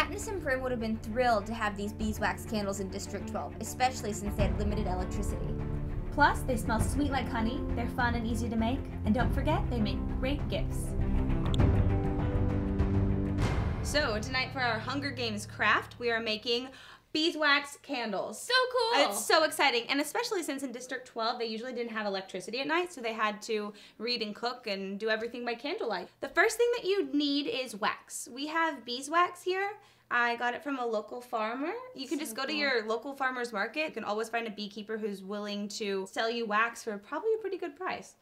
Katniss and Prim would have been thrilled to have these beeswax candles in District 12, especially since they had limited electricity. Plus, they smell sweet like honey, they're fun and easy to make, and don't forget, they make great gifts. So, tonight for our Hunger Games craft, we are making beeswax candles. So cool! It's so exciting, and especially since in District 12 they usually didn't have electricity at night, so they had to read and cook and do everything by candlelight. The first thing that you need is wax. We have beeswax here. I got it from a local farmer. You can just go to your local farmer's market. You can always find a beekeeper who's willing to sell you wax for probably a pretty good price.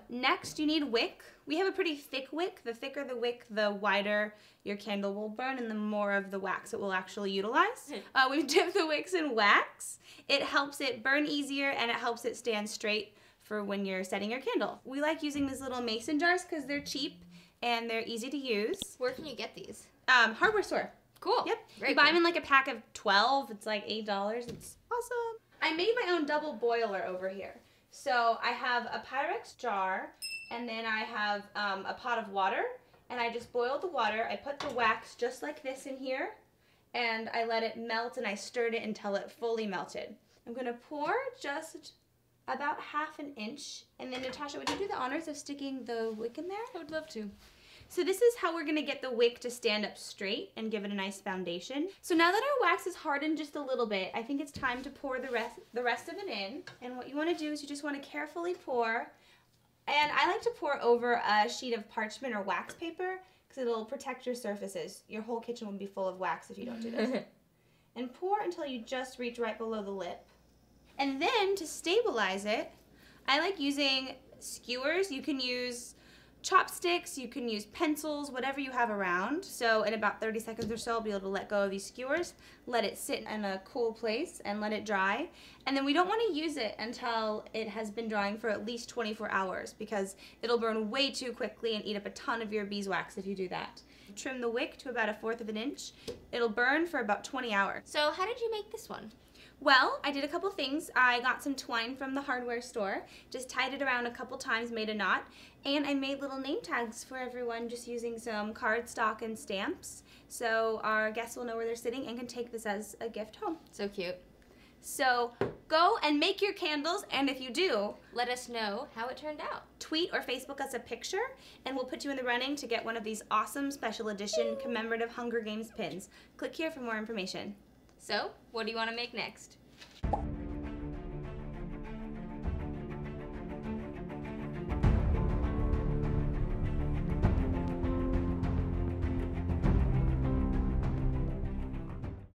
Next, you need wick. We have a pretty thick wick. The thicker the wick, the wider your candle will burn and the more of the wax it will actually utilize. We've dipped the wicks in wax. It helps it burn easier and it helps it stand straight for when you're setting your candle. We like using these little mason jars because they're cheap and they're easy to use. Where can you get these? Hardware store. Cool. Yep. Very you buy cool. them in like a pack of 12. It's like $8. It's awesome. I made my own double boiler over here. So I have a Pyrex jar, and then I have a pot of water, and I just boiled the water. I put the wax just like this in here, and I let it melt, and I stirred it until it fully melted. I'm gonna pour just about ½ an inch, and then Natasha, would you do the honors of sticking the wick in there? I would love to. So this is how we're gonna get the wick to stand up straight and give it a nice foundation. So now that our wax is hardened just a little bit, I think it's time to pour the rest of it in. And what you wanna do is you just wanna carefully pour. And I like to pour over a sheet of parchment or wax paper because it'll protect your surfaces. Your whole kitchen will be full of wax if you don't do this. And pour until you just reach right below the lip. And then to stabilize it, I like using skewers. You can use chopsticks, you can use pencils, whatever you have around. So in about 30 seconds or so, I'll be able to let go of these skewers, let it sit in a cool place and let it dry. And then we don't want to use it until it has been drying for at least 24 hours because it'll burn way too quickly and eat up a ton of your beeswax if you do that. Trim the wick to about 1/4 of an inch. It'll burn for about 20 hours. So how did you make this one? Well, I did a couple things. I got some twine from the hardware store, just tied it around a couple times, made a knot, and I made little name tags for everyone just using some cardstock and stamps so our guests will know where they're sitting and can take this as a gift home. So cute. So go and make your candles, and if you do, let us know how it turned out. Tweet or Facebook us a picture, and we'll put you in the running to get one of these awesome special edition commemorative Hunger Games pins. Click here for more information. So, what do you want to make next?